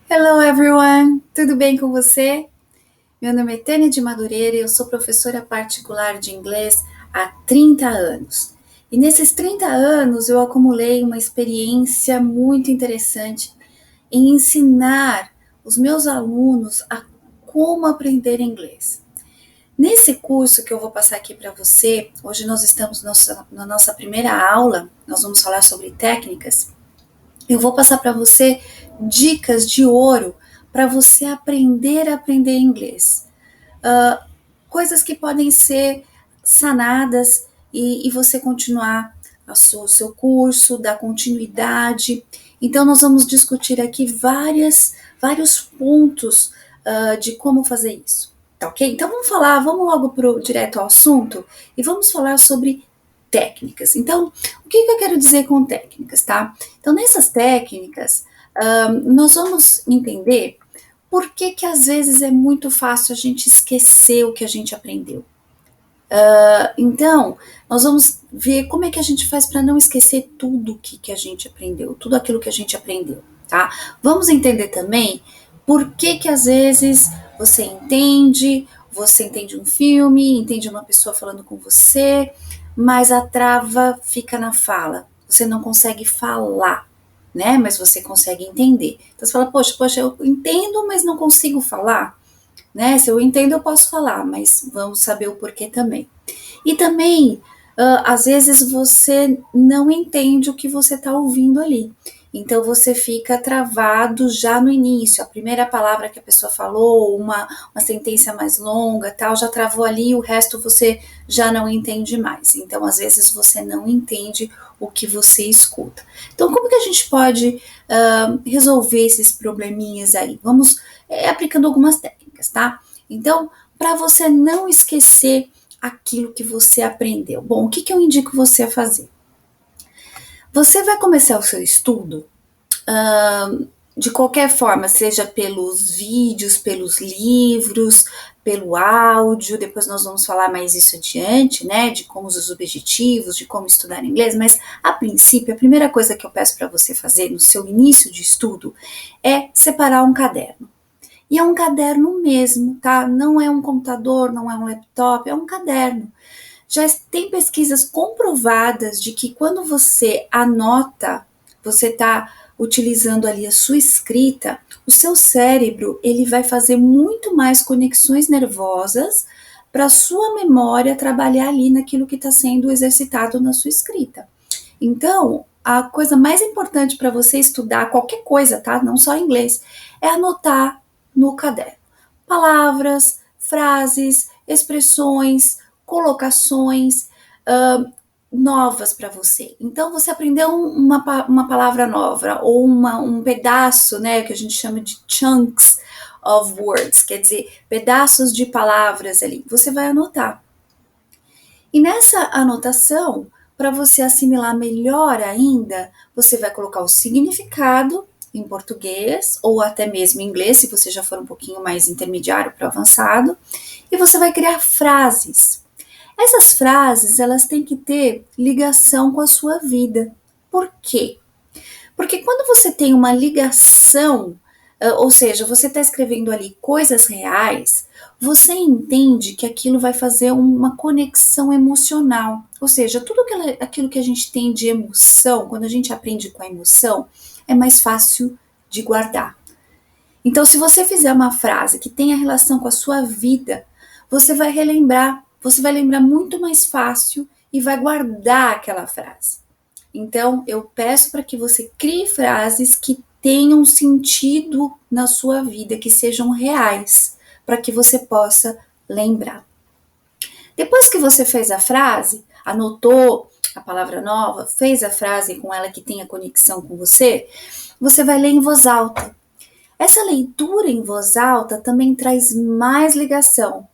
Hello everyone, tudo bem com você? Meu nome é Tânia de Madureira e eu sou professora particular de inglês há 30 anos. E nesses 30 anos eu acumulei uma experiência muito interessante em ensinar os meus alunos a como aprender inglês. Nesse curso que eu vou passar aqui para você, hoje nós estamos na nossa primeira aula, nós vamos falar sobre técnicas. Eu vou passar para você dicas de ouro para você aprender a aprender inglês. Coisas que podem ser sanadas e você continuar o seu curso, dar continuidade. Então, nós vamos discutir aqui vários pontos de como fazer isso. Tá ok? Então, vamos logo direto ao assunto e vamos falar sobre técnicas. Então, o que eu quero dizer com técnicas, tá? Então, nessas técnicas, nós vamos entender por que às vezes é muito fácil a gente esquecer o que a gente aprendeu. Então, nós vamos ver como é que a gente faz para não esquecer tudo que a gente aprendeu, tudo aquilo que a gente aprendeu, tá? Vamos entender também por que às vezes você entende um filme, entende uma pessoa falando com você, mas a trava fica na fala. Você não consegue falar, né? Mas você consegue entender. Então você fala, poxa, eu entendo, mas não consigo falar, né? Se eu entendo, eu posso falar, mas vamos saber o porquê também. E também, às vezes você não entende o que você está ouvindo ali. Então você fica travado já no início. A primeira palavra que a pessoa falou, uma sentença mais longa, tal, já travou ali, o resto você já não entende mais. Então, às vezes, você não entende o que você escuta. Então, como que a gente pode resolver esses probleminhas aí? Vamos aplicando algumas técnicas, tá? Então, para você não esquecer aquilo que você aprendeu. Bom, o que eu indico você a fazer? Você vai começar o seu estudo de qualquer forma, seja pelos vídeos, pelos livros, pelo áudio, depois nós vamos falar mais isso adiante, né, de como os objetivos, de como estudar inglês, mas a princípio, a primeira coisa que eu peço para você fazer no seu início de estudo é separar um caderno. E é um caderno mesmo, tá? Não é um computador, não é um laptop, é um caderno. Já tem pesquisas comprovadas de que quando você anota, você está utilizando ali a sua escrita, o seu cérebro ele vai fazer muito mais conexões nervosas para a sua memória trabalhar ali naquilo que está sendo exercitado na sua escrita. Então, a coisa mais importante para você estudar qualquer coisa, tá? Não só inglês, é anotar no caderno. Palavras, frases, expressões, colocações novas para você. Então, você aprendeu uma palavra nova ou um pedaço, né, que a gente chama de chunks of words, quer dizer, pedaços de palavras ali. Você vai anotar. E nessa anotação, para você assimilar melhor ainda, você vai colocar o significado em português ou até mesmo em inglês, se você já for um pouquinho mais intermediário para avançado, e você vai criar frases. Essas frases, elas têm que ter ligação com a sua vida. Por quê? Porque quando você tem uma ligação, ou seja, você está escrevendo ali coisas reais, você entende que aquilo vai fazer uma conexão emocional. Ou seja, tudo aquilo que a gente tem de emoção, quando a gente aprende com a emoção, é mais fácil de guardar. Então, se você fizer uma frase que tenha relação com a sua vida, você vai lembrar muito mais fácil e vai guardar aquela frase. Então, eu peço para que você crie frases que tenham sentido na sua vida, que sejam reais, para que você possa lembrar. Depois que você fez a frase, anotou a palavra nova, fez a frase com ela que tenha conexão com você vai ler em voz alta. Essa leitura em voz alta também traz mais ligação,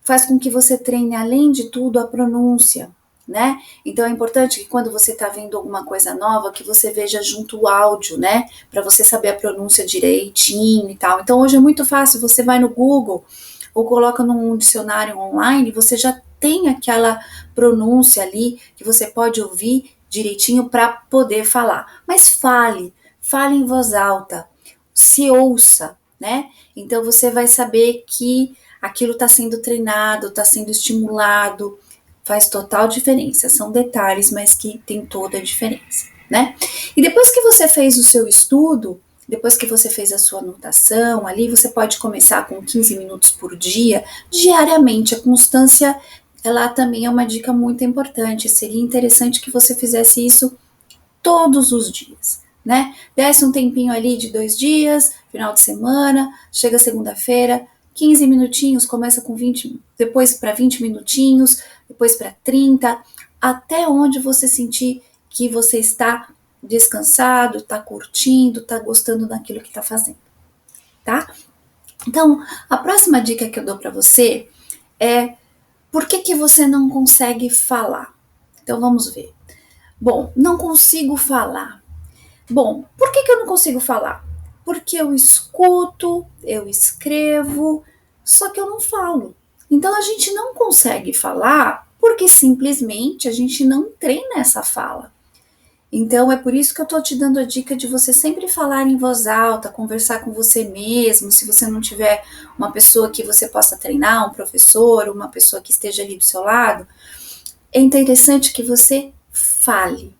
faz com que você treine, além de tudo, a pronúncia, né? Então é importante que quando você está vendo alguma coisa nova, que você veja junto o áudio, né? Para você saber a pronúncia direitinho e tal. Então hoje é muito fácil, você vai no Google ou coloca num dicionário online, você já tem aquela pronúncia ali que você pode ouvir direitinho para poder falar. Mas fale em voz alta. se ouça, né? Então você vai saber que aquilo está sendo treinado, está sendo estimulado, faz total diferença. São detalhes, mas que tem toda a diferença, né? E depois que você fez o seu estudo, depois que você fez a sua anotação ali, você pode começar com 15 minutos por dia, diariamente. A constância, ela também é uma dica muito importante. Seria interessante que você fizesse isso todos os dias, né? Desse um tempinho ali de 2 dias, final de semana, chega segunda-feira, 15 minutinhos, começa com 20, depois para 20 minutinhos, depois para 30, até onde você sentir que você está descansado, está curtindo, está gostando daquilo que está fazendo, tá? Então, a próxima dica que eu dou para você é por que você não consegue falar? Então, vamos ver. Bom, não consigo falar. Bom, por que eu não consigo falar? Porque eu escuto, eu escrevo, só que eu não falo. Então a gente não consegue falar porque simplesmente a gente não treina essa fala. Então é por isso que eu tô te dando a dica de você sempre falar em voz alta, conversar com você mesmo, se você não tiver uma pessoa que você possa treinar, um professor, uma pessoa que esteja ali do seu lado, é interessante que você fale,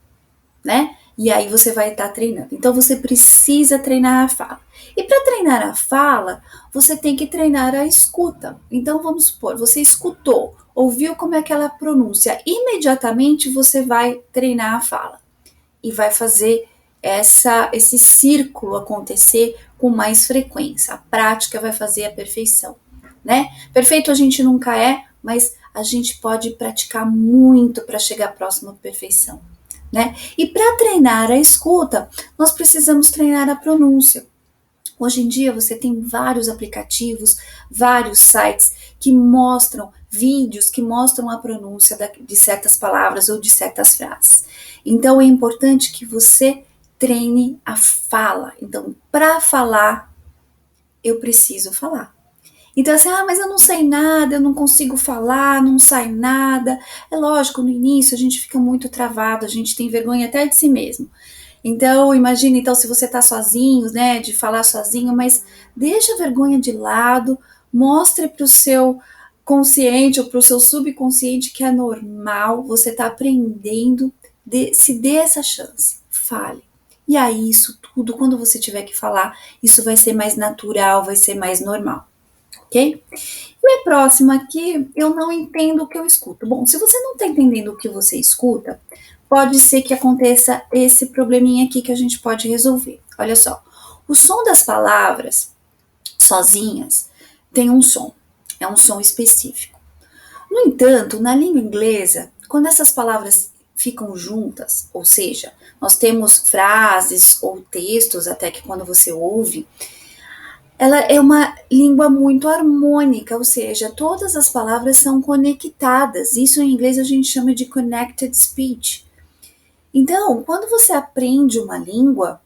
né? E aí você vai estar treinando. Então você precisa treinar a fala. E para treinar a fala, você tem que treinar a escuta. Então vamos supor, você escutou, ouviu como é que ela pronuncia, imediatamente você vai treinar a fala e vai fazer esse círculo acontecer com mais frequência. A prática vai fazer a perfeição, né? Perfeito a gente nunca é, mas a gente pode praticar muito para chegar próximo à perfeição, né? E para treinar a escuta, nós precisamos treinar a pronúncia. Hoje em dia você tem vários aplicativos, vários sites que mostram vídeos que mostram a pronúncia de certas palavras ou de certas frases. Então é importante que você treine a fala. Então, para falar, eu preciso falar. Então, assim, mas eu não sei nada, eu não consigo falar, não sai nada. É lógico, no início a gente fica muito travado, a gente tem vergonha até de si mesmo. Então, imagine, então, se você está sozinho, né, de falar sozinho, mas deixa a vergonha de lado, mostre para o seu consciente ou para o seu subconsciente que é normal, você está aprendendo, se dê essa chance, fale. E aí, isso tudo, quando você tiver que falar, isso vai ser mais natural, vai ser mais normal, ok? E a próxima aqui, eu não entendo o que eu escuto. Bom, se você não está entendendo o que você escuta, pode ser que aconteça esse probleminha aqui que a gente pode resolver. Olha só, o som das palavras sozinhas tem um som, é um som específico. No entanto, na língua inglesa, quando essas palavras ficam juntas, ou seja, nós temos frases ou textos até que quando você ouve, ela é uma língua muito harmônica, ou seja, todas as palavras são conectadas. Isso em inglês a gente chama de connected speech. Então, quando você aprende uma língua,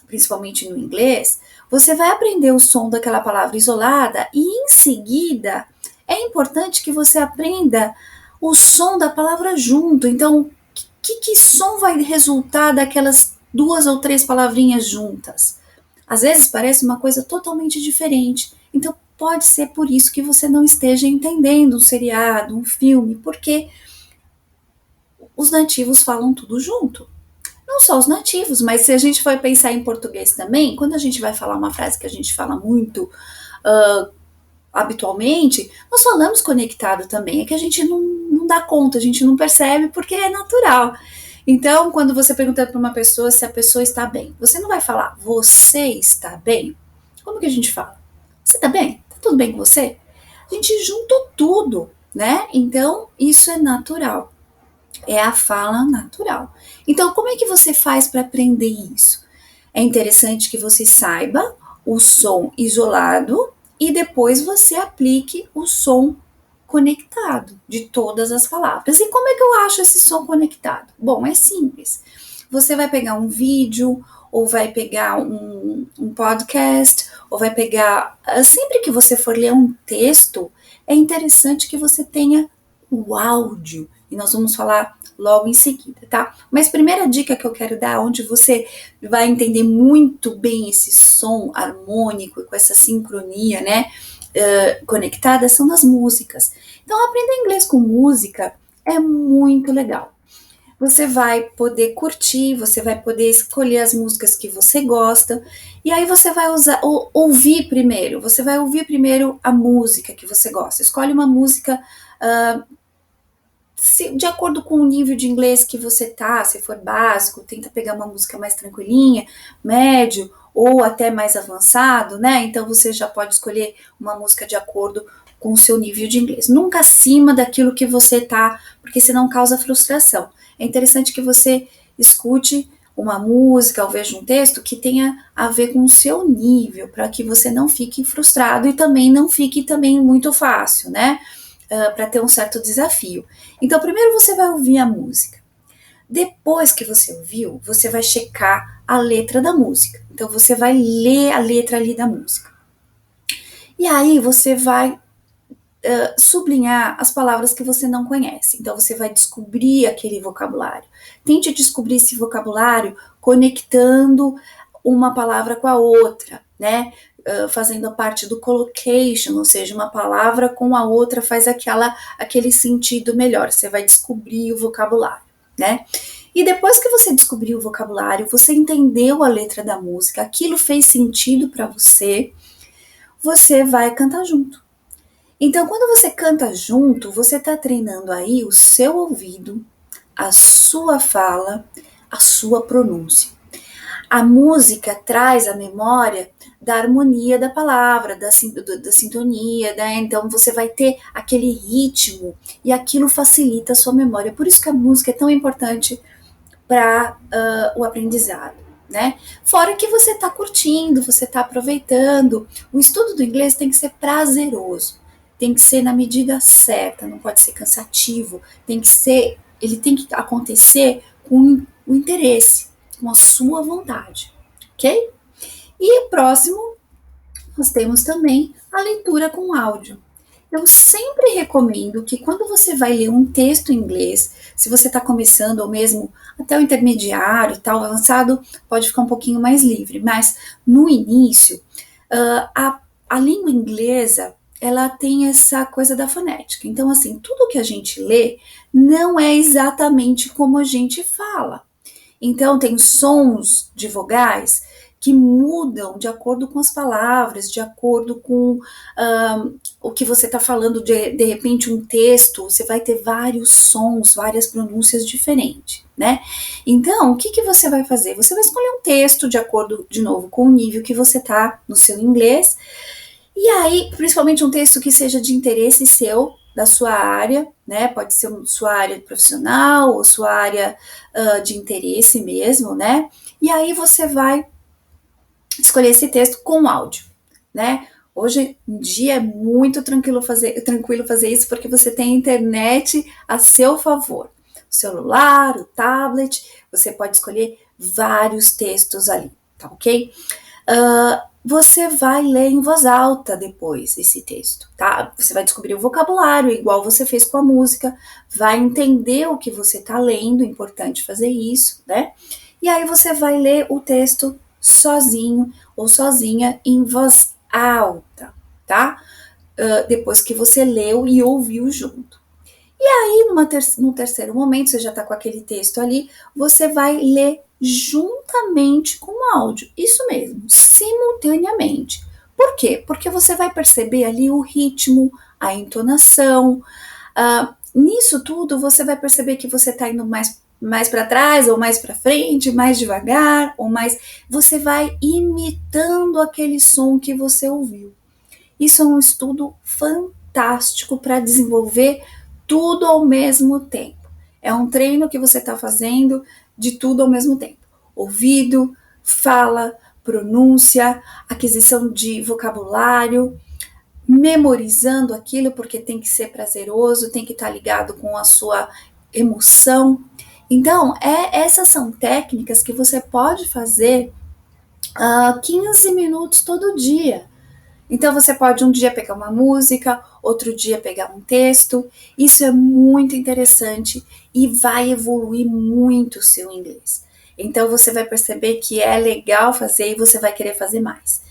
principalmente no inglês, você vai aprender o som daquela palavra isolada e em seguida é importante que você aprenda o som da palavra junto. Então, que som vai resultar daquelas 2 ou 3 palavrinhas juntas? Às vezes parece uma coisa totalmente diferente. Então, pode ser por isso que você não esteja entendendo um seriado, um filme, porque os nativos falam tudo junto. Não só os nativos, mas se a gente for pensar em português também, quando a gente vai falar uma frase que a gente fala muito habitualmente, nós falamos conectado também. É que a gente não dá conta, a gente não percebe porque é natural. Então, quando você pergunta para uma pessoa se a pessoa está bem, você não vai falar, você está bem? Como que a gente fala? Você está bem? Está tudo bem com você? A gente juntou tudo, né? Então, isso é natural. É a fala natural. Então, como é que você faz para aprender isso? É interessante que você saiba o som isolado e depois você aplique o som conectado de todas as palavras. E como é que eu acho esse som conectado? Bom, é simples. Você vai pegar um vídeo, ou vai pegar um podcast, ou vai pegar. Sempre que você for ler um texto, é interessante que você tenha o áudio e nós vamos falar logo em seguida, tá? Mas primeira dica que eu quero dar, onde você vai entender muito bem esse som harmônico, com essa sincronia, né, conectada, são nas músicas. Então, aprender inglês com música é muito legal. Você vai poder curtir, você vai poder escolher as músicas que você gosta, e aí você vai ouvir primeiro, você vai ouvir primeiro a música que você gosta. Escolhe uma música de acordo com o nível de inglês que você tá, se for básico, tenta pegar uma música mais tranquilinha, médio ou até mais avançado, né? Então você já pode escolher uma música de acordo com o seu nível de inglês. Nunca acima daquilo que você tá, porque senão causa frustração. É interessante que você escute uma música ou veja um texto que tenha a ver com o seu nível, para que você não fique frustrado e também não fique também muito fácil, né? Para ter um certo desafio. Então, primeiro você vai ouvir a música. Depois que você ouviu, você vai checar a letra da música. Então, você vai ler a letra ali da música. E aí, você vai sublinhar as palavras que você não conhece. Então, você vai descobrir aquele vocabulário. Tente descobrir esse vocabulário conectando uma palavra com a outra, né? Fazendo a parte do collocation, ou seja, uma palavra com a outra faz aquele sentido melhor. Você vai descobrir o vocabulário, né? E depois que você descobriu o vocabulário, você entendeu a letra da música, aquilo fez sentido para você, você vai cantar junto. Então, quando você canta junto, você está treinando aí o seu ouvido, a sua fala, a sua pronúncia. A música traz a memória da harmonia da palavra, da sintonia, né? Então você vai ter aquele ritmo e aquilo facilita a sua memória. Por isso que a música é tão importante para o aprendizado, né? Fora que você está curtindo, você está aproveitando. O estudo do inglês tem que ser prazeroso, tem que ser na medida certa, não pode ser cansativo, ele tem que acontecer com o interesse, com a sua vontade, ok? E próximo, nós temos também a leitura com áudio. Eu sempre recomendo que quando você vai ler um texto em inglês, se você está começando ou mesmo até o intermediário, tal, avançado, pode ficar um pouquinho mais livre, mas no início, a língua inglesa, ela tem essa coisa da fonética. Então, assim, tudo que a gente lê não é exatamente como a gente fala. Então, tem sons de vogais que mudam de acordo com as palavras, de acordo com o que você está falando, de repente um texto, você vai ter vários sons, várias pronúncias diferentes, né? Então, o que você vai fazer? Você vai escolher um texto de acordo, de novo, com o nível que você está no seu inglês, e aí, principalmente um texto que seja de interesse seu, da sua área, né? Pode ser sua área profissional ou sua área de interesse mesmo, né? E aí você vai escolher esse texto com áudio, né? Hoje em dia é muito tranquilo fazer isso porque você tem a internet a seu favor. O celular, o tablet, você pode escolher vários textos ali, tá ok? Você vai ler em voz alta depois esse texto, tá? Você vai descobrir o vocabulário, igual você fez com a música, vai entender o que você tá lendo, é importante fazer isso, né? E aí você vai ler o texto sozinho ou sozinha em voz alta, tá? Depois que você leu e ouviu junto. E aí, no terceiro momento, você já está com aquele texto ali, você vai ler juntamente com o áudio. Isso mesmo, simultaneamente. Por quê? Porque você vai perceber ali o ritmo, a entonação. Nisso tudo, você vai perceber que você está indo mais para trás, ou mais para frente, mais devagar, ou mais. Você vai imitando aquele som que você ouviu. Isso é um estudo fantástico para desenvolver tudo ao mesmo tempo. É um treino que você está fazendo de tudo ao mesmo tempo. Ouvido, fala, pronúncia, aquisição de vocabulário, memorizando aquilo porque tem que ser prazeroso, tem que estar ligado com a sua emoção. Então, essas são técnicas que você pode fazer 15 minutos todo dia. Então você pode um dia pegar uma música, outro dia pegar um texto. Isso é muito interessante e vai evoluir muito o seu inglês. Então você vai perceber que é legal fazer e você vai querer fazer mais.